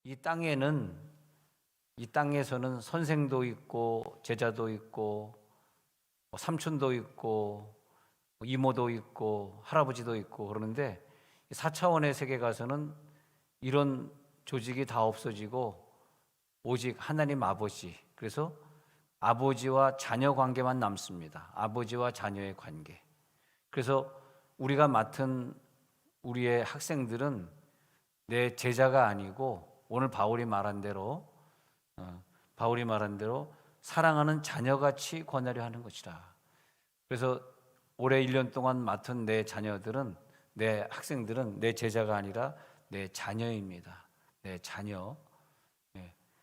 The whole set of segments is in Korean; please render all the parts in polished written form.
이 땅에는 이 땅에서는 선생도 있고 제자도 있고 삼촌도 있고 이모도 있고 할아버지도 있고 그러는데 4차원의 세계 가서는 이런 조직이 다 없어지고 오직 하나님 아버지, 그래서 아버지와 자녀 관계만 남습니다. 아버지와 자녀의 관계. 그래서 우리가 맡은 우리의 학생들은 내 제자가 아니고 오늘 바울이 말한 대로 사랑하는 자녀같이 권하려 하는 것이라. 그래서 올해 1년 동안 맡은 내 자녀들은, 내 학생들은 내 제자가 아니라 내 자녀입니다. 내 자녀.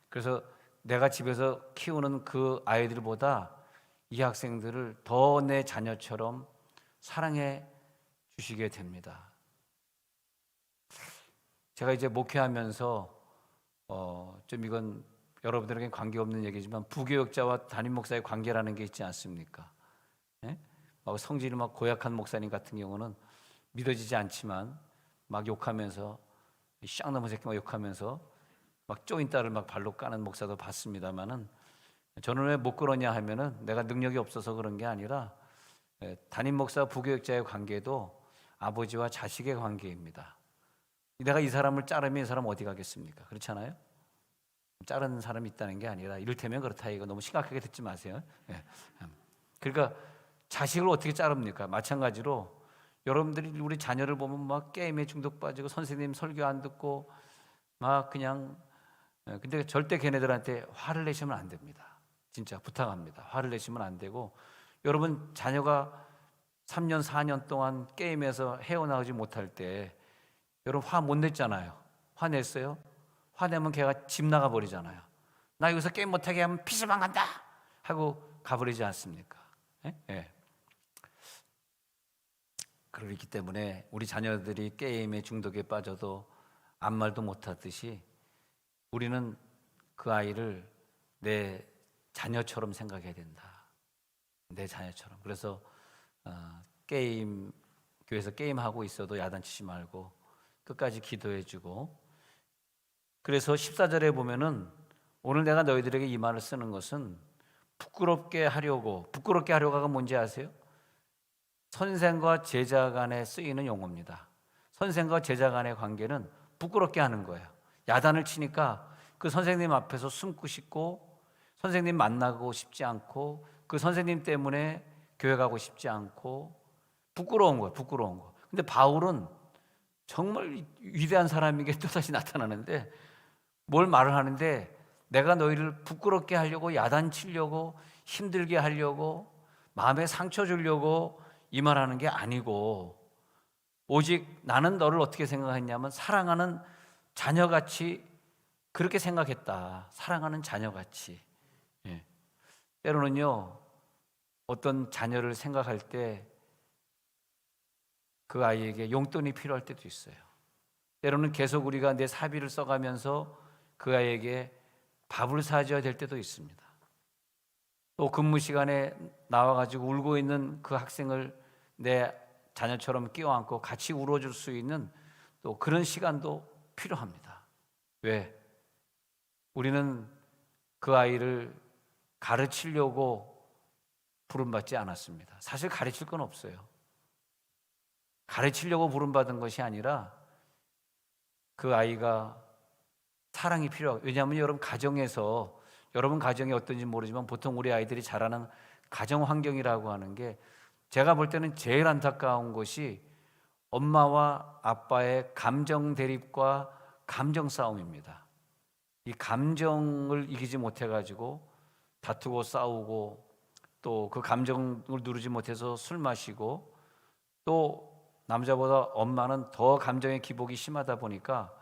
그래서 내가 집에서 키우는 그 아이들보다 이 학생들을 더 내 자녀처럼 사랑해 주시게 됩니다. 제가 이제 목회하면서 좀 이건 여러분들에게 관계없는 얘기지만 부교역자와 담임 목사의 관계라는 게 있지 않습니까? 예? 막 성질이 막 고약한 목사님 같은 경우는 믿어지지 않지만 막 욕하면서 쌍놈의 새끼 막 욕하면서 막 쪼인 딸을 막 발로 까는 목사도 봤습니다만은, 저는 왜 못 그러냐 하면은 내가 능력이 없어서 그런 게 아니라 담임 목사 부교역자의 관계도 아버지와 자식의 관계입니다. 내가 이 사람을 자르면 이 사람 어디 가겠습니까? 그렇잖아요? 자르는 사람이 있다는 게 아니라 이를테면 그렇다, 이거 너무 심각하게 듣지 마세요. 그러니까 자식을 어떻게 자릅니까? 마찬가지로 여러분들이 우리 자녀를 보면 막 게임에 중독 빠지고 선생님 설교 안 듣고 막 그냥, 근데 절대 걔네들한테 화를 내시면 안 됩니다. 진짜 부탁합니다. 화를 내시면 안 되고, 여러분 자녀가 3년 4년 동안 게임에서 헤어나오지 못할 때 여러분 화 못 냈잖아요. 화 냈어요? 화내면 걔가 집 나가 버리잖아요. 나 여기서 게임 못하게 하면 PC방 간다 하고 가버리지 않습니까? 예? 예. 그렇기 때문에 우리 자녀들이 게임의 중독에 빠져도 아무 말도 못하듯이 우리는 그 아이를 내 자녀처럼 생각해야 된다. 내 자녀처럼. 그래서 교회에서 게임하고 있어도 야단치지 말고 끝까지 기도해주고, 그래서 14절에 보면은 오늘 내가 너희들에게 이 말을 쓰는 것은 부끄럽게 하려고가 뭔지 아세요? 선생과 제자 간에 쓰이는 용어입니다. 선생과 제자 간의 관계는 부끄럽게 하는 거예요. 야단을 치니까 그 선생님 앞에서 숨고 싶고, 선생님 만나고 싶지 않고, 그 선생님 때문에 교회 가고 싶지 않고, 부끄러운 거예요. 부끄러운 거. 근데 바울은 정말 위대한 사람인 게 또다시 나타나는데, 뭘 말을 하는데, 내가 너희를 부끄럽게 하려고, 야단치려고, 힘들게 하려고, 마음에 상처 주려고 이 말하는 게 아니고, 오직 나는 너를 어떻게 생각했냐면 사랑하는 자녀같이 그렇게 생각했다. 사랑하는 자녀같이. 예. 때로는요, 어떤 자녀를 생각할 때 그 아이에게 용돈이 필요할 때도 있어요. 때로는 계속 우리가 내 사비를 써가면서 그 아이에게 밥을 사줘야 될 때도 있습니다. 또 근무 시간에 나와가지고 울고 있는 그 학생을 내 자녀처럼 끼워안고 같이 울어줄 수 있는 또 그런 시간도 필요합니다. 왜? 우리는 그 아이를 가르치려고 부름받지 않았습니다. 사실 가르칠 건 없어요. 가르치려고 부름받은 것이 아니라 그 아이가 사랑이 필요하고, 왜냐하면 여러분 가정이 어떤지 모르지만 보통 우리 아이들이 자라는 가정 환경이라고 하는 게, 제가 볼 때는 제일 안타까운 것이 엄마와 아빠의 감정 대립과 감정 싸움입니다. 이 감정을 이기지 못해가지고 다투고 싸우고, 또 그 감정을 누르지 못해서 술 마시고, 또 남자보다 엄마는 더 감정의 기복이 심하다 보니까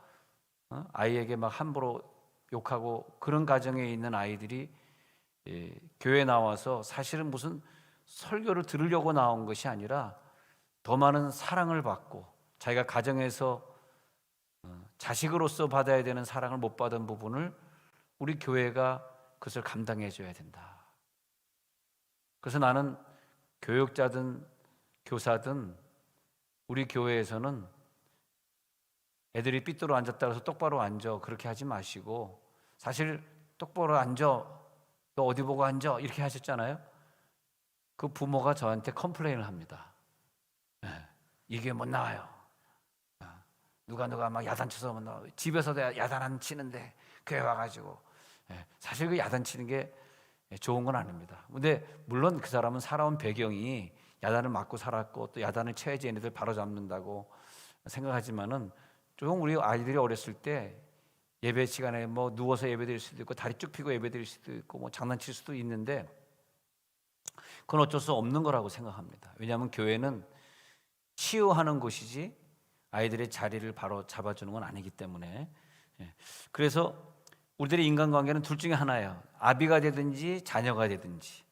아이에게 막 함부로 욕하고, 그런 가정에 있는 아이들이 교회에 나와서 사실은 무슨 설교를 들으려고 나온 것이 아니라 더 많은 사랑을 받고, 자기가 가정에서 자식으로서 받아야 되는 사랑을 못 받은 부분을 우리 교회가 그것을 감당해 줘야 된다. 그래서 나는 교육자든 교사든 우리 교회에서는 애들이 삐뚤어 앉았다 해서 똑바로 앉아 그렇게 하지 마시고, 사실 똑바로 앉아, 너 어디 보고 앉아 이렇게 하셨잖아요. 그 부모가 저한테 컴플레인을 합니다. 이게 못 나와요. 누가 막 야단쳐서 못 나와. 집에서도 야단 안 치는데 교회 와가지고. 사실 그 야단 치는 게 좋은 건 아닙니다. 근데 물론 그 사람은 살아온 배경이 야단을 맞고 살았고 또 야단을 쳐야지 얘네들 바로 잡는다고 생각하지만은, 좀 우리 아이들이 어렸을 때 예배 시간에 뭐 누워서 예배 드릴 수도 있고 다리 쭉 펴고 예배 드릴 수도 있고 뭐 장난칠 수도 있는데, 그건 어쩔 수 없는 거라고 생각합니다. 왜냐하면 교회는 치유하는 곳이지 아이들의 자리를 바로 잡아주는 건 아니기 때문에. 그래서 우리들의 인간관계는 둘 중에 하나예요. 아비가 되든지 자녀가 되든지.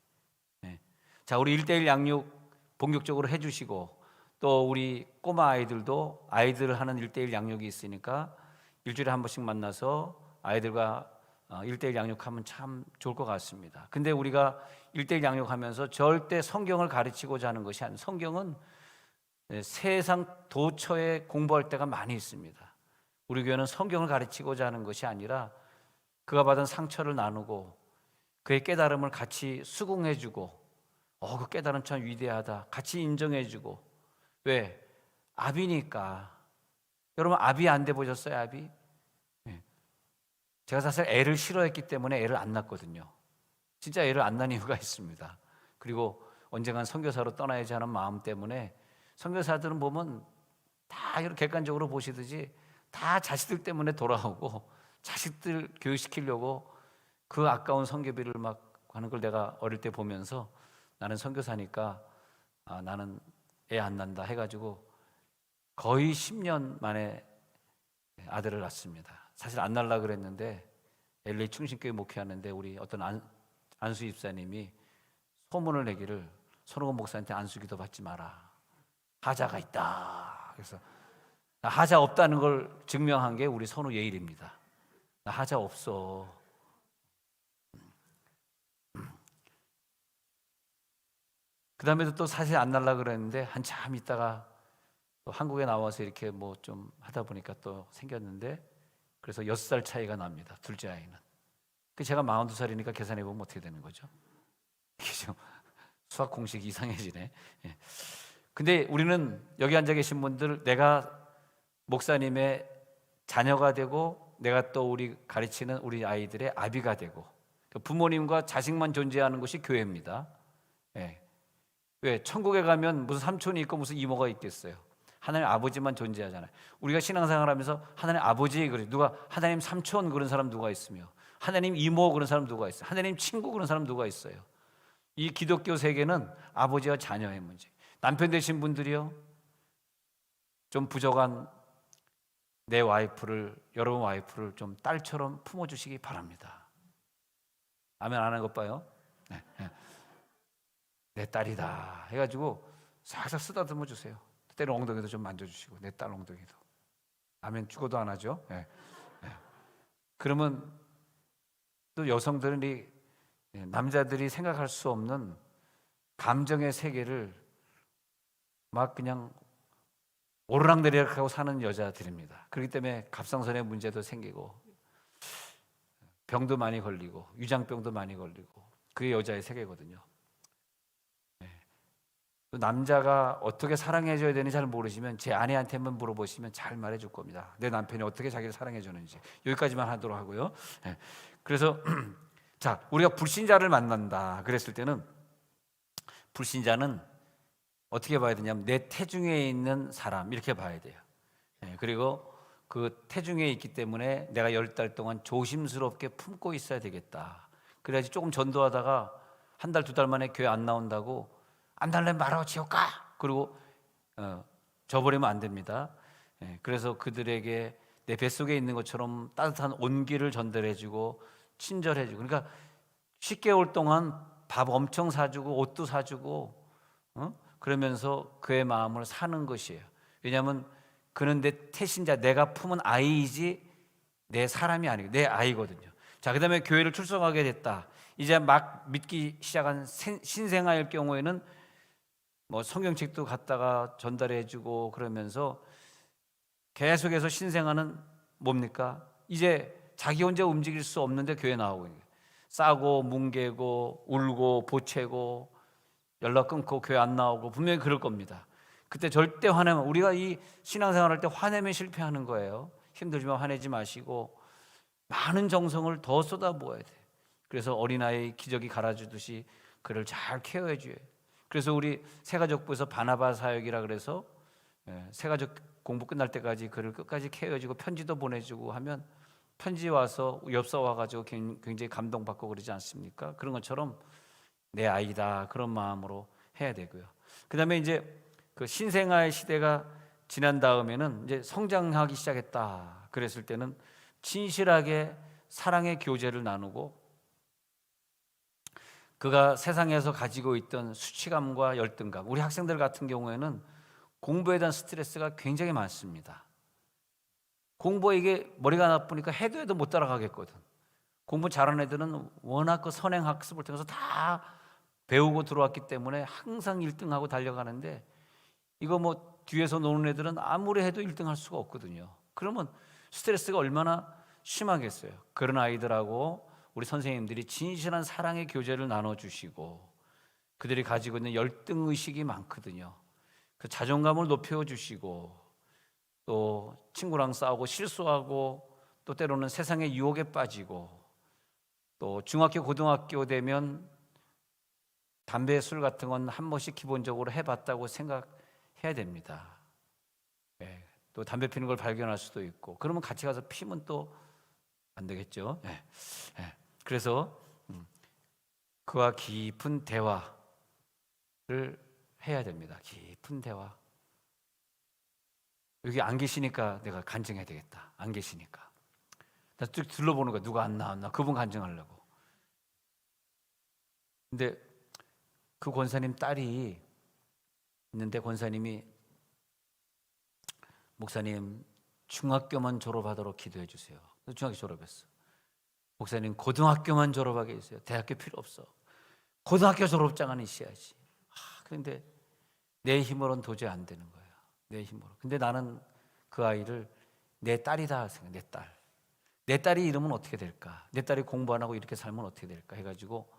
자, 우리 1:1 양육 본격적으로 해주시고, 또 우리 꼬마 아이들도 아이들을 하는 1:1 양육이 있으니까 일주일에 한 번씩 만나서 아이들과 1:1 양육하면 참 좋을 것 같습니다. 근데 우리가 1:1 양육하면서 절대 성경을 가르치고자 하는 것이 아니라, 성경은 세상 도처에 공부할 때가 많이 있습니다. 우리 교회는 성경을 가르치고자 하는 것이 아니라 그가 받은 상처를 나누고 그의 깨달음을 같이 수긍해주고, 그 깨달음 참 위대하다 같이 인정해주고. 왜? 아비니까. 여러분, 아비 안 돼 보셨어요? 아비? 제가 사실 애를 싫어했기 때문에 애를 안 낳거든요. 진짜 애를 안 낳은 이유가 있습니다. 그리고 언젠간 선교사로 떠나야지 하는 마음 때문에. 선교사들은 보면 다 이렇게 객관적으로 보시듯이 다 자식들 때문에 돌아오고, 자식들 교육시키려고 그 아까운 선교비를 막 하는 걸 내가 어릴 때 보면서, 나는 선교사니까 나는 애 안 낳는다 해가지고 거의 10년 만에 아들을 낳습니다. 사실 안 낳으려고 그랬는데 LA 충신교회 목회하는데 우리 어떤 안수 집사님이 소문을 내기를, 손흥원 목사한테 안수기도 받지 마라, 하자가 있다. 그래서 나 하자 없다는 걸 증명한 게 우리 선우 예일입니다. 나 하자 없어. 그 다음에도 또 사실 안 날라 그랬는데 한참 있다가 또 한국에 나와서 이렇게 뭐 좀 하다 보니까 또 생겼는데, 그래서 6살 차이가 납니다. 둘째 아이는. 그 제가 42살이니까 계산해 보면 어떻게 되는 거죠? 이게 좀 수학 공식이 이상해지네. 근데 우리는 여기 앉아 계신 분들, 내가 목사님의 자녀가 되고 내가 또 우리 가르치는 우리 아이들의 아비가 되고, 부모님과 자식만 존재하는 것이 교회입니다. 왜? 천국에 가면 무슨 삼촌이 있고 무슨 이모가 있겠어요? 하나님 아버지만 존재하잖아요. 우리가 신앙생활하면서 하나님 아버지 그래, 누가 하나님 삼촌 그런 사람 누가 있으며, 하나님 이모 그런 사람 누가 있어요? 하나님 친구 그런 사람 누가 있어요? 이 기독교 세계는 아버지와 자녀의 문제. 남편 되신 분들이요, 좀 부족한 내 와이프를, 여러분 와이프를 좀 딸처럼 품어주시기 바랍니다. 아멘 안 하는 것 봐요. 네. 내 딸이다 해가지고 싹싹 쓰다듬어 주세요. 때로 엉덩이도 좀 만져주시고, 내 딸 엉덩이도. 아멘. 죽어도 안 하죠. 그러면 또 여성들은 남자들이 생각할 수 없는 감정의 세계를 막 그냥 오르락내리락 하고 사는 여자들입니다. 그렇기 때문에 갑상선의 문제도 생기고 병도 많이 걸리고 위장병도 많이 걸리고, 그게 여자의 세계거든요. 남자가 어떻게 사랑해줘야 되는지 잘 모르시면 제 아내한테만 물어보시면 잘 말해줄 겁니다. 내 남편이 어떻게 자기를 사랑해주는지. 여기까지만 하도록 하고요. 그래서 자, 우리가 불신자를 만난다 그랬을 때는, 불신자는 어떻게 봐야 되냐면 내 태중에 있는 사람 이렇게 봐야 돼요. 그리고 그 태중에 있기 때문에 내가 10달 동안 조심스럽게 품고 있어야 되겠다. 그래야지 조금 전도하다가 한 달, 2달 만에 교회 안 나온다고 안 달래 말하고 지옥가 그리고 져버리면 안 됩니다. 그래서 그들에게 내 뱃속에 있는 것처럼 따뜻한 온기를 전달해주고 친절해주고, 그러니까 10개월 동안 밥 엄청 사주고 옷도 사주고 그러면서 그의 마음을 사는 것이에요. 왜냐하면 그는 내 태신자, 내가 품은 아이이지 내 사람이 아니고 내 아이거든요. 자, 그 다음에 교회를 출석하게 됐다. 이제 막 믿기 시작한 신생아일 경우에는 뭐 성경책도 갖다가 전달해주고 그러면서 계속해서 신생아는 뭡니까? 이제 자기 혼자 움직일 수 없는데 교회 나오고 있는 거예요. 싸고 뭉개고 울고 보채고 연락 끊고 교회 안 나오고 분명히 그럴 겁니다. 그때 절대 화내면, 우리가 이 신앙생활 할 때 화내면 실패하는 거예요. 힘들지만 화내지 마시고 많은 정성을 더 쏟아부어야 돼. 그래서 어린아이 기저귀 갈아주듯이 그를 잘 케어해 줘요. 그래서 우리 새가족부에서 바나바 사역이라 그래서 새가족 공부 끝날 때까지 그를 끝까지 케어해주고 편지도 보내주고 하면, 편지 와서 엽서 와가지고 굉장히 감동받고 그러지 않습니까? 그런 것처럼 내 아이다 그런 마음으로 해야 되고요. 그 다음에 이제 그 신생아의 시대가 지난 다음에는 이제 성장하기 시작했다. 그랬을 때는 진실하게 사랑의 교제를 나누고, 그가 세상에서 가지고 있던 수치감과 열등감, 우리 학생들 같은 경우에는 공부에 대한 스트레스가 굉장히 많습니다. 공부에 이게 머리가 나쁘니까 해도 못 따라가겠거든. 공부 잘하는 애들은 워낙 그 선행 학습을 통해서 다 배우고 들어왔기 때문에 항상 1등하고 달려가는데, 이거 뭐 뒤에서 노는 애들은 아무리 해도 1등할 수가 없거든요. 그러면 스트레스가 얼마나 심하겠어요. 그런 아이들하고 우리 선생님들이 진실한 사랑의 교제를 나눠주시고, 그들이 가지고 있는 열등의식이 많거든요. 그 자존감을 높여주시고, 또 친구랑 싸우고 실수하고, 또 때로는 세상의 유혹에 빠지고, 또 중학교 고등학교 되면 담배 술 같은 건 한 번씩 기본적으로 해봤다고 생각해야 됩니다. 또 담배 피는 걸 발견할 수도 있고, 그러면 같이 가서 피면 또 안 되겠죠. 그래서 그와 깊은 대화를 해야 됩니다. 깊은 대화. 여기 안 계시니까 내가 간증해야 되겠다. 안 계시니까 나 쭉 둘러보는 거야. 누가 안 나왔나, 그분 간증하려고. 근데 그 권사님 딸이 있는데, 권사님이 목사님 중학교만 졸업하도록 기도해 주세요. 그래서 중학교 졸업했어. 목사님 고등학교만 졸업하게 해주세요. 대학교 필요 없어. 고등학교 졸업장은 있어야지. 그런데 내 힘으로는 도저히 안 되는 거예요. 내 힘으로. 근데 나는 그 아이를 내 딸이다 생각. 내 딸. 내 딸이 이러면 어떻게 될까? 내 딸이 공부 안 하고 이렇게 살면 어떻게 될까? 해가지고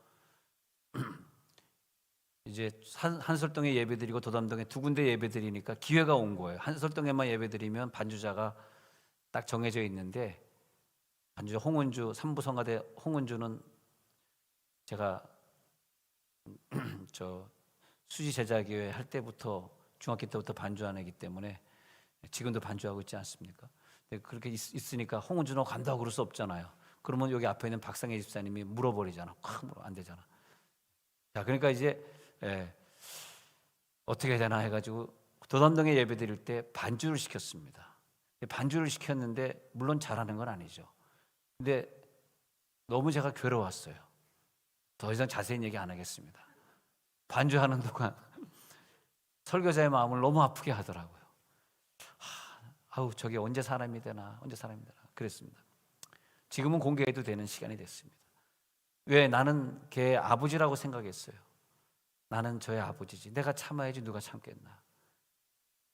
이제 한설동에 예배드리고 도담동에 두 군데 예배드리니까 기회가 온 거예요. 한설동에만 예배드리면 반주자가 딱 정해져 있는데, 반주자 홍은주, 삼부성가대 홍은주는 제가 저 수지제자교회 할 때부터, 중학교 때부터 반주하는 애기 때문에 지금도 반주하고 있지 않습니까? 근데 그렇게 있으니까 홍은주는 간다고 그럴 수 없잖아요. 그러면 여기 앞에 있는 박상혜 집사님이 물어버리잖아. 콱 물어, 안 되잖아. 자, 그러니까 이제 어떻게 해야 되나 해가지고 도담동에 예배 드릴 때 반주를 시켰습니다. 반주를 시켰는데 물론 잘하는 건 아니죠. 근데 너무 제가 괴로웠어요. 더 이상 자세히 얘기 안 하겠습니다. 반주하는 동안 설교자의 마음을 너무 아프게 하더라고요. 아우, 저게 언제 사람이 되나, 언제 사람이 되나 그랬습니다. 지금은 공개해도 되는 시간이 됐습니다. 왜? 나는 걔 아버지라고 생각했어요. 나는 저의 아버지지. 내가 참아야지 누가 참겠나.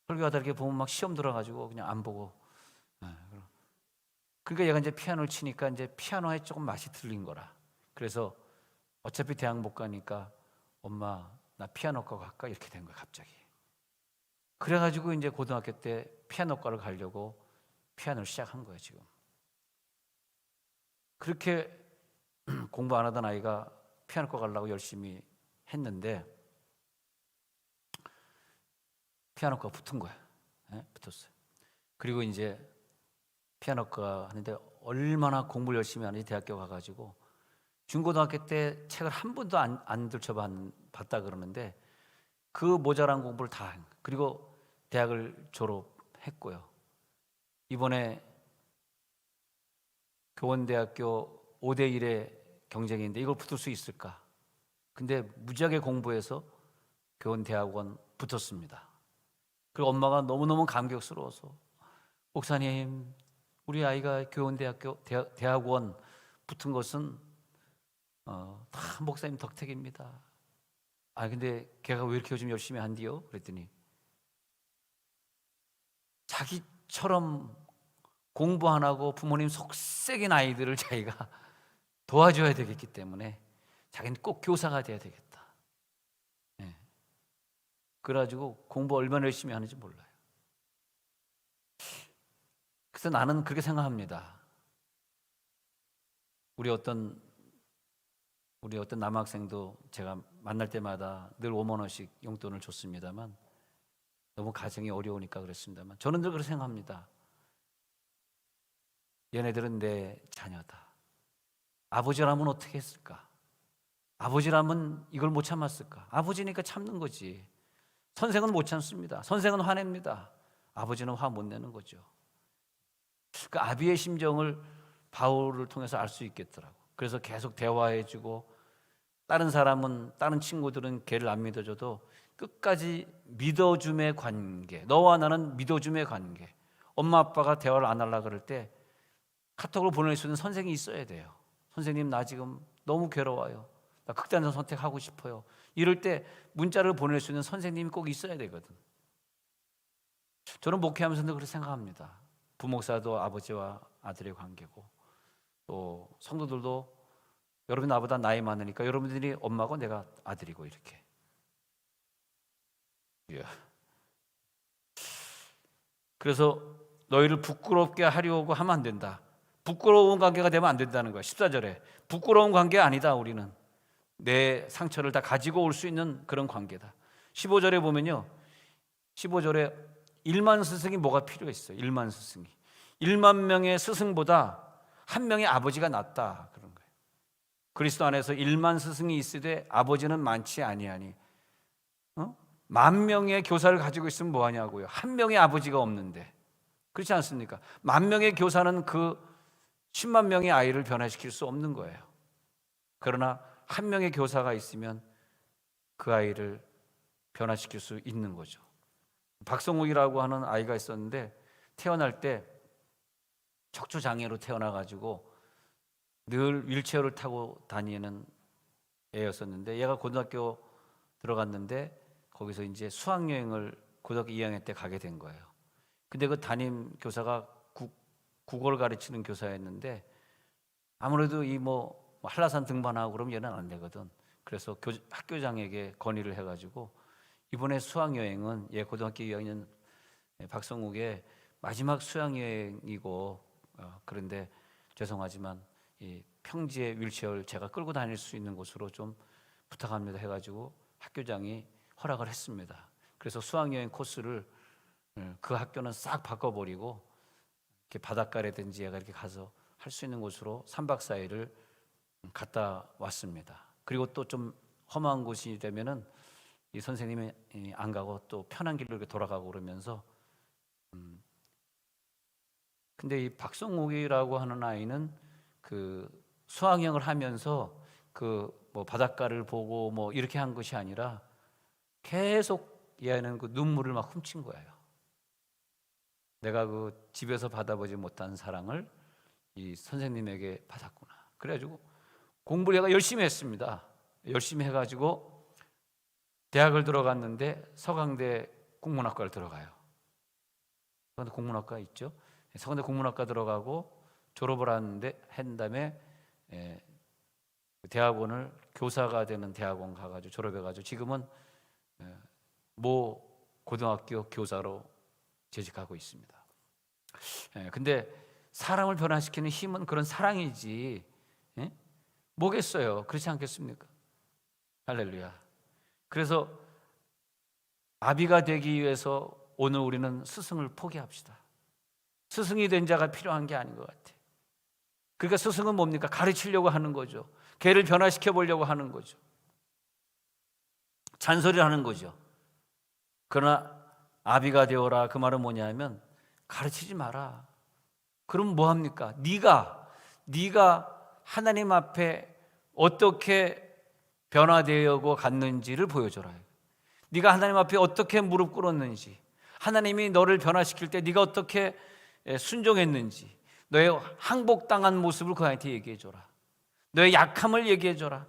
설교하다 이렇게 보면 막 시험 들어가지고 그냥 안 보고. 그러니까 얘가 이제 피아노를 치니까 이제 피아노에 조금 맛이 들린 거라. 그래서 어차피 대학 못 가니까 엄마 나 피아노과 갈까? 이렇게 된 거야 갑자기. 그래가지고 이제 고등학교 때 피아노과를 가려고 피아노를 시작한 거예요 지금. 그렇게 공부 안 하던 아이가 피아노과 가려고 열심히 했는데 피아노과가 붙은 거야. 붙었어요. 그리고 이제 피아노과 하는데 얼마나 공부를 열심히 하는지 대학교 가가지고 중고등학교 때 책을 한 번도 안 들춰봤다 그러는데 그 모자란 공부를 다 한 거예요. 그리고 대학을 졸업했고요. 이번에 교원대학교 5대1의 경쟁인데 이걸 붙을 수 있을까? 근데 무지하게 공부해서 교원대학원 붙었습니다. 그리고 엄마가 너무너무 감격스러워서 목사님 우리 아이가 교원대학교 대학원 붙은 것은 다 목사님 덕택입니다. 근데 걔가 왜 이렇게 요즘 열심히 한디요? 그랬더니 자기 아비처럼 공부 안 하고 부모님 속썩인 아이들을 자기가 도와줘야 되겠기 때문에 자기는 꼭 교사가 돼야 되겠다. 네. 그래가지고 공부 얼마나 열심히 하는지 몰라요. 그래서 나는 그렇게 생각합니다. 우리 어떤 남학생도 제가 만날 때마다 늘 5만 원씩 용돈을 줬습니다만, 너무 가정이 어려우니까 그랬습니다만, 저는 늘 그렇게 생각합니다. 얘네들은 내 자녀다. 아버지라면 어떻게 했을까? 아버지라면 이걸 못 참았을까? 아버지니까 참는 거지. 선생은 못 참습니다. 선생은 화냅니다. 아버지는 화 못 내는 거죠. 그 아비의 심정을 바울을 통해서 알 수 있겠더라고. 그래서 계속 대화해주고, 다른 친구들은 걔를 안 믿어줘도 끝까지 믿어줌의 관계, 너와 나는 믿어줌의 관계. 엄마 아빠가 대화를 안 하려고 그럴 때 카톡을 보낼 수 있는 선생이 있어야 돼요. 선생님, 나 지금 너무 괴로워요. 나 극단적 선택하고 싶어요. 이럴 때 문자를 보낼 수 있는 선생님이 꼭 있어야 되거든. 저는 목회하면서 그렇게 생각합니다. 부목사도 아버지와 아들의 관계고, 또 성도들도 여러분 나보다 나이 많으니까 여러분들이 엄마고 내가 아들이고, 이렇게. 그래서 너희를 부끄럽게 하려고 하면 안 된다. 부끄러운 관계가 되면 안 된다는 거야. 14절에 부끄러운 관계 아니다. 우리는 내 상처를 다 가지고 올 수 있는 그런 관계다. 15절에 보면요, 15절에 1만 스승이 뭐가 필요했어요. 1만 스승이 1만 명의 스승보다 한 명의 아버지가 낫다, 그런 거예요. 그리스도 안에서 1만 스승이 있으되 아버지는 많지 아니하니, 만 명의 교사를 가지고 있으면 뭐하냐고요. 한 명의 아버지가 없는데. 그렇지 않습니까? 만 명의 교사는 그 10만 명의 아이를 변화시킬 수 없는 거예요. 그러나 한 명의 교사가 있으면 그 아이를 변화시킬 수 있는 거죠. 박성욱이라고 하는 아이가 있었는데, 태어날 때 척추장애로 태어나가지고 늘 휠체어를 타고 다니는 애였었는데, 얘가 고등학교 들어갔는데 거기서 이제 수학여행을 고등학교 2학년 때 가게 된 거예요. 근데 그 담임 교사가 국어를 가르치는 교사였는데, 아무래도 이 한라산 등반하고 그러면 얘는 안 되거든. 그래서 학교장에게 건의를 해가지고 이번에 수학여행은 얘 고등학교 2학년 박성욱의 마지막 수학여행이고, 그런데 죄송하지만 이 평지의 휠체어를 제가 끌고 다닐 수 있는 곳으로 좀 부탁합니다 해가지고 학교장이 허락을 했습니다. 그래서 수학여행 코스를 그 학교는 싹 바꿔버리고 이렇게 바닷가라든지 얘가 이렇게 가서 할 수 있는 곳으로 3박 4일을 갔다 왔습니다. 그리고 또 좀 험한 곳이 되면은 이 선생님이 안 가고 또 편한 길로 이렇게 돌아가고 그러면서, 근데 이 박성욱이라고 하는 아이는 그 수학여행을 하면서 바닷가를 보고 이렇게 한 것이 아니라 계속 이 아이는 그 눈물을 막 훔친 거예요. 내가 그 집에서 받아보지 못한 사랑을 이 선생님에게 받았구나. 그래가지고 공부를 얘가 열심히 했습니다. 열심히 해가지고 대학을 들어갔는데 서강대 국문학과를 들어가요. 서강대 국문학과 있죠. 서강대 국문학과 들어가고 졸업을 한 다음에 대학원을 교사가 되는 대학원 가가지고 졸업해가지고 지금은 모 고등학교 교사로 재직하고 있습니다. 근데 사람을 변화시키는 힘은 그런 사랑이지 뭐겠어요? 그렇지 않겠습니까? 할렐루야. 그래서 아비가 되기 위해서 오늘 우리는 스승을 포기합시다. 스승이 된 자가 필요한 게 아닌 것 같아. 그러니까 스승은 뭡니까? 가르치려고 하는 거죠. 걔를 변화시켜 보려고 하는 거죠. 잔소리를 하는 거죠. 그러나 아비가 되어라, 그 말은 뭐냐면 가르치지 마라. 그럼 뭐 합니까? 네가 하나님 앞에 어떻게 변화되어 갔는지를 보여줘라. 네가 하나님 앞에 어떻게 무릎 꿇었는지, 하나님이 너를 변화시킬 때 네가 어떻게 순종했는지, 너의 항복당한 모습을 그한테 얘기해줘라. 너의 약함을 얘기해줘라.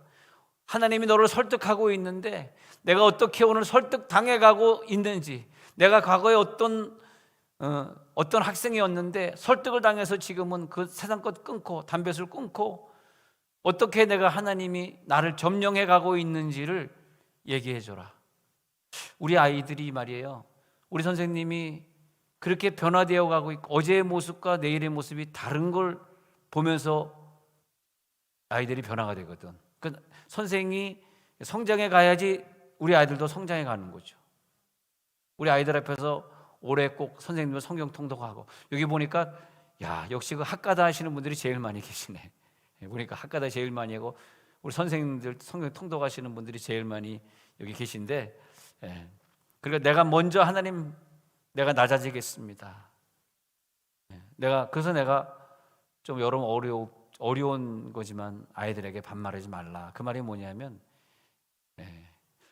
하나님이 너를 설득하고 있는데 내가 어떻게 오늘 설득당해가고 있는지, 내가 과거에 어떤 어떤 학생이었는데 설득을 당해서 지금은 그 세상 것 끊고 담뱃을 끊고 어떻게 내가 하나님이 나를 점령해 가고 있는지를 얘기해 줘라. 우리 아이들이 말이에요, 우리 선생님이 그렇게 변화되어 가고 있고 어제의 모습과 내일의 모습이 다른 걸 보면서 아이들이 변화가 되거든. 그 선생이 성장해 가야지 우리 아이들도 성장해 가는 거죠. 우리 아이들 앞에서 올해 꼭 선생님들 성경 통독하고, 여기 보니까 야, 역시 그 학가다 하시는 분들이 제일 많이 계시네. 보니까 학가다 제일 많이 하고 우리 선생님들 성경 통독하시는 분들이 제일 많이 여기 계신데, 그러니까 내가 먼저 하나님, 내가 낮아지겠습니다. 그래서 내가 좀 여러분 어려운 거지만 아이들에게 반말하지 말라. 그 말이 뭐냐면,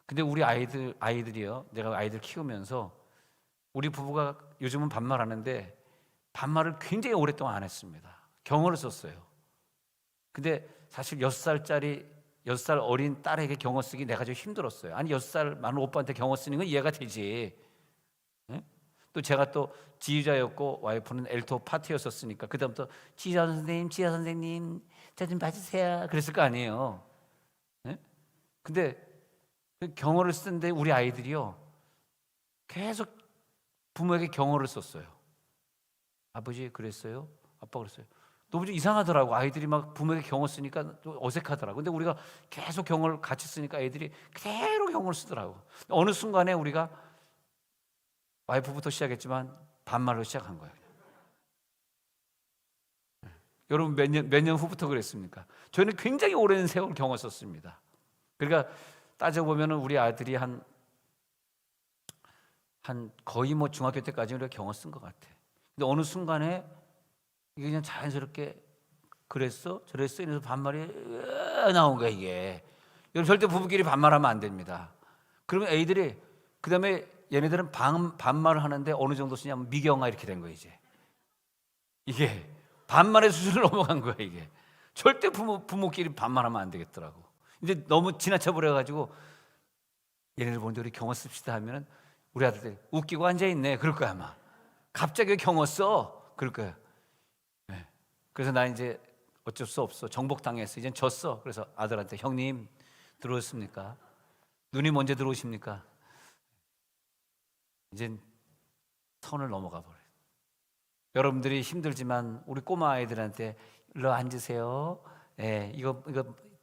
근데 우리 아이들이요, 내가 아이들 키우면서 우리 부부가 요즘은 반말하는데 반말을 굉장히 오랫동안 안 했습니다. 경어를 썼어요. 근데 사실 6살 어린 딸에게 경어 쓰기 내가 좀 힘들었어요. 아니 6살 많은 오빠한테 경어 쓰는 건 이해가 되지. 또 제가 또 지휘자였고 와이프는 엘토 파트였었으니까 그다음부터 지휘자 선생님 저 좀 봐주세요 그랬을 거 아니에요. 근데 경어를 쓰는데 우리 아이들이요 계속 부모에게 경어를 썼어요. 아버지 그랬어요? 아빠 그랬어요? 너무 좀 이상하더라고. 아이들이 막 부모에게 경어 쓰니까 또 어색하더라고. 근데 우리가 계속 경어를 같이 쓰니까 애들이 그대로 경어를 쓰더라고. 어느 순간에 우리가 와이프부터 시작했지만 반말로 시작한 거예요. 여러분 몇 년 후부터 그랬습니까? 저희는 굉장히 오랜 세월 경어 썼습니다. 그러니까 따져보면 우리 아들이 한 거의 뭐 중학교 때까지 우리가 경어 쓴 것 같아. 근데 어느 순간에 이게 그냥 자연스럽게 그랬어? 저랬어? 이래서 반말이 나온 거야 이게. 여러분 절대 부부끼리 반말하면 안 됩니다. 그러면 애들이 그 다음에 얘네들은 반말을 하는데 어느 정도 쓰냐면 미경아 이렇게 된 거야 이제. 이게 반말의 수준을 넘어간 거야 이게. 절대 부모끼리 반말하면 안 되겠더라고. 이제 너무 지나쳐 버려가지고 얘네들 보는데 우리 경어 씁시다 하면은 우리 아들들 웃기고 앉아있네 그럴 거야 아마. 갑자기 왜 경어 써? 그럴 거야. 그래서 나 이제 어쩔 수 없어. 정복당했어. 이젠 졌어. 그래서 아들한테 형님 들어오셨습니까? 누님 언제 들어오십니까? 이젠 선을 넘어가 버려요. 여러분들이 힘들지만 우리 꼬마 아이들한테 일로 앉으세요. 이거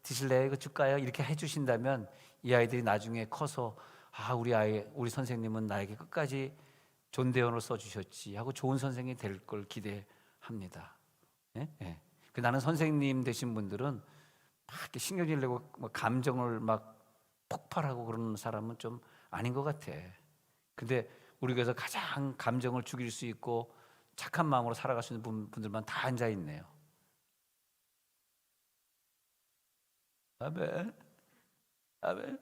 드실래요? 이거 줄까요? 이렇게 해주신다면 이 아이들이 나중에 커서 우리 선생님은 나에게 끝까지 존대언을 써주셨지 하고 좋은 선생님이 될 걸 기대합니다. 나는 선생님 되신 분들은 막 이렇게 신경질 내고 감정을 막 폭발하고 그러는 사람은 좀 아닌 것 같아. 근데 우리 교회에서 가장 감정을 죽일 수 있고 착한 마음으로 살아갈 수 있는 분들만 다 앉아 있네요. 아멘.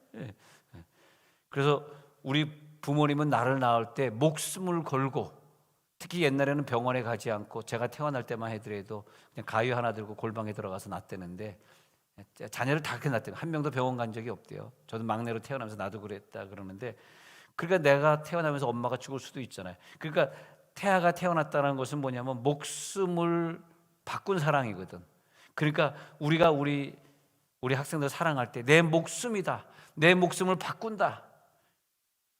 그래서 우리 부모님은 나를 낳을 때 목숨을 걸고, 특히 옛날에는 병원에 가지 않고 제가 태어날 때만 해더라도 그냥 가위 하나 들고 골방에 들어가서 낳았대는데, 자녀를 다 그렇게 낳대요. 한 명도 병원 간 적이 없대요. 저도 막내로 태어나면서 나도 그랬다 그러는데, 그러니까 내가 태어나면서 엄마가 죽을 수도 있잖아요. 그러니까 태아가 태어났다는 것은 뭐냐면 목숨을 바꾼 사랑이거든. 그러니까 우리가 우리 학생들 사랑할 때 내 목숨이다, 내 목숨을 바꾼다.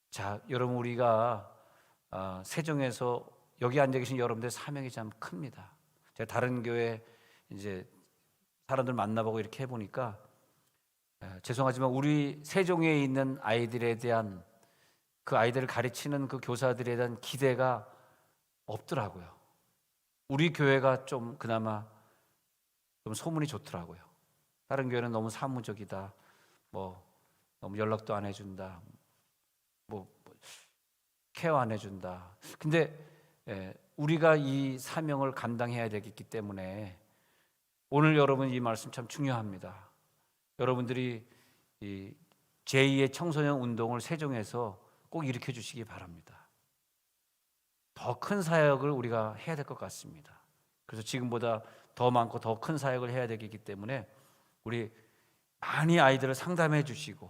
자, 여러분 우리가 세종에서 여기 앉아 계신 여러분들의 사명이 참 큽니다. 제가 다른 교회 이제 사람들 만나보고 이렇게 해보니까 죄송하지만 우리 세종에 있는 아이들에 대한, 그 아이들을 가르치는 그 교사들에 대한 기대가 없더라고요. 우리 교회가 좀 그나마 좀 소문이 좋더라고요. 다른 교회는 너무 사무적이다, 너무 연락도 안 해준다, 케어 안 해준다. 근데 우리가 이 사명을 감당해야 되기 때문에 오늘 여러분 이 말씀 참 중요합니다. 여러분들이 이 제2의 청소년 운동을 세종에서 꼭 일으켜 주시기 바랍니다. 더 큰 사역을 우리가 해야 될 것 같습니다. 그래서 지금보다 더 많고 더 큰 사역을 해야 되기 때문에 우리 많이 아이들을 상담해 주시고,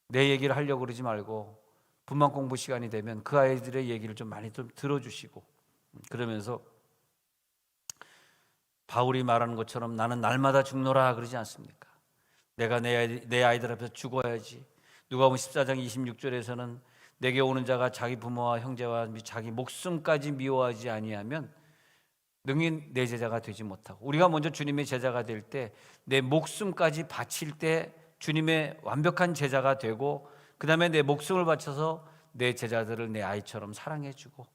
내 얘기를 하려고 그러지 말고 분만 공부 시간이 되면 그 아이들의 얘기를 좀 많이 좀 들어주시고, 그러면서 바울이 말하는 것처럼 나는 날마다 죽노라 그러지 않습니까? 내가 내 아이들 앞에서 죽어야지. 누가복음 14장 26절에서는 내게 오는 자가 자기 부모와 형제와 자기 목숨까지 미워하지 아니하면 능히 내 제자가 되지 못하고, 우리가 먼저 주님의 제자가 될 때 내 목숨까지 바칠 때 주님의 완벽한 제자가 되고, 그 다음에 내 목숨을 바쳐서 내 제자들을 내 아이처럼 사랑해주고,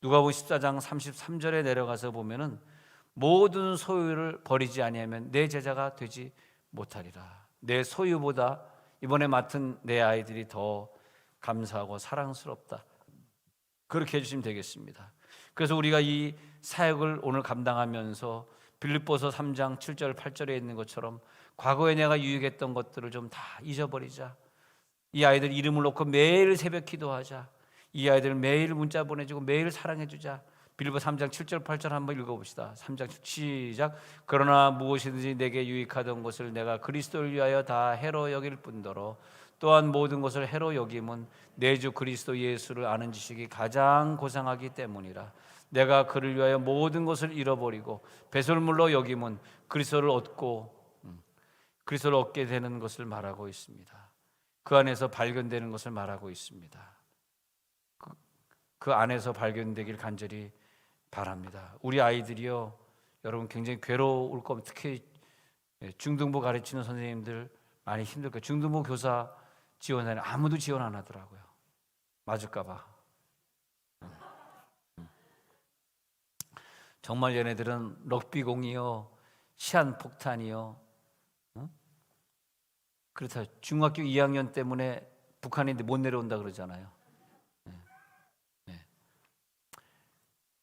누가복음 14장 33절에 내려가서 보면은 모든 소유를 버리지 아니하면 내 제자가 되지 못하리라. 내 소유보다 이번에 맡은 내 아이들이 더 감사하고 사랑스럽다, 그렇게 해주시면 되겠습니다. 그래서 우리가 이 사역을 오늘 감당하면서 빌립보서 3장 7절 8절에 있는 것처럼 과거에 내가 유익했던 것들을 좀 다 잊어버리자. 이 아이들 이름을 놓고 매일 새벽 기도하자. 이 아이들 매일 문자 보내주고 매일 사랑해주자. 빌립보 3장 7절 8절 한번 읽어봅시다. 3장 시작. 그러나 무엇이든지 내게 유익하던 것을 내가 그리스도를 위하여 다 해로 여길 뿐더러 또한 모든 것을 해로 여김은 내 주 그리스도 예수를 아는 지식이 가장 고상하기 때문이라. 내가 그를 위하여 모든 것을 잃어버리고 배설물로 여김은 그리스도를 얻게 되는 것을 말하고 있습니다. 그 안에서 발견되는 것을 말하고 있습니다. 그 안에서 발견되길 간절히 바랍니다. 우리 아이들이요, 여러분 굉장히 괴로울 겁니다. 특히 중등부 가르치는 선생님들 많이 힘들 거예요. 중등부 교사 지원하는 아무도 지원 안 하더라고요. 맞을까 봐. 정말 얘네들은 럭비공이요, 시한폭탄이요, 그렇다. 중학교 2학년 때문에 북한인데 못 내려온다 그러잖아요.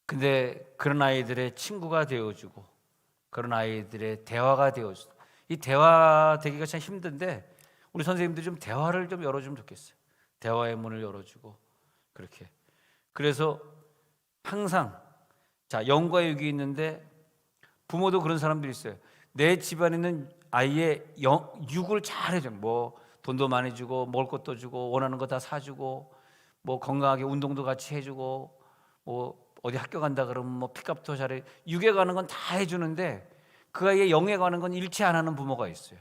근데 그런 아이들의 친구가 되어주고, 그런 아이들의 대화가 되어주고, 이 대화 되기가 참 힘든데 우리 선생님들이 좀 대화를 좀 열어주면 좋겠어요. 대화의 문을 열어주고, 그렇게. 그래서 항상 영과 육이 있는데, 부모도 그런 사람들이 있어요. 내 집안에는 아이의 육을 잘 해줘. 뭐 돈도 많이 주고 먹을 것도 주고 원하는 거 다 사주고, 뭐 건강하게 운동도 같이 해주고, 뭐 어디 학교 간다 그러면 뭐 픽업도 잘해. 육에 가는 건 다 해주는데 그 아이의 영에 가는 건 일치 안 하는 부모가 있어요.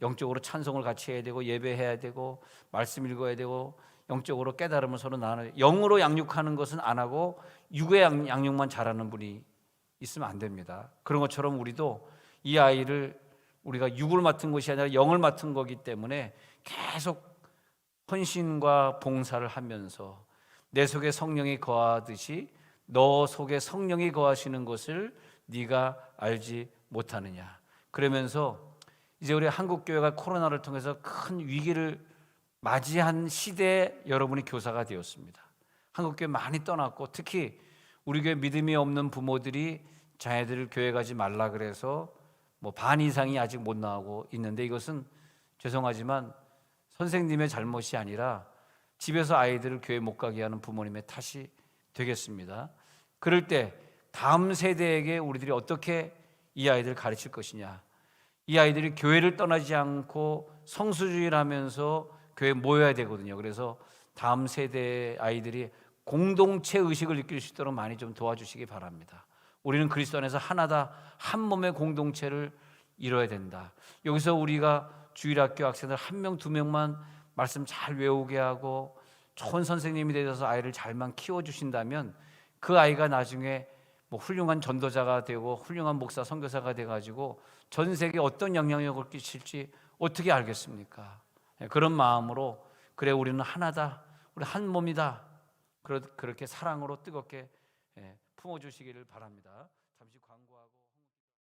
영적으로 찬송을 같이 해야 되고 예배해야 되고 말씀 읽어야 되고 영적으로 깨달음을 서로 나눠. 영으로 양육하는 것은 안 하고 육의 양육만 잘하는 분이 있으면 안 됩니다. 그런 것처럼 우리도 이 아이를 우리가 육을 맡은 것이 아니라 영을 맡은 거기 때문에 계속 헌신과 봉사를 하면서 내 속에 성령이 거하듯이 너 속에 성령이 거하시는 것을 네가 알지 못하느냐. 그러면서 이제 우리 한국교회가 코로나를 통해서 큰 위기를 맞이한 시대에 여러분이 교사가 되었습니다. 한국교회 많이 떠났고, 특히 우리 교회 믿음이 없는 부모들이 자녀들을 교회 가지 말라 그래서 뭐 반 이상이 아직 못 나오고 있는데, 이것은 죄송하지만 선생님의 잘못이 아니라 집에서 아이들을 교회 못 가게 하는 부모님의 탓이 되겠습니다. 그럴 때 다음 세대에게 우리들이 어떻게 이 아이들을 가르칠 것이냐. 이 아이들이 교회를 떠나지 않고 성수주의를 하면서 교회에 모여야 되거든요. 그래서 다음 세대의 아이들이 공동체 의식을 느낄 수 있도록 많이 좀 도와주시기 바랍니다. 우리는 그리스도 안에서 하나다, 한 몸의 공동체를 이뤄야 된다. 여기서 우리가 주일학교 학생들 1명, 2명만 말씀 잘 외우게 하고 좋은 선생님이 되셔서 아이를 잘만 키워주신다면 그 아이가 나중에 뭐 훌륭한 전도자가 되고 훌륭한 목사, 선교사가 돼가지고 전 세계에 어떤 영향력을 끼칠지 어떻게 알겠습니까? 그런 마음으로, 그래 우리는 하나다, 우리 한 몸이다, 그렇게 사랑으로 뜨겁게 품어주시기를 바랍니다. 잠시 광고하고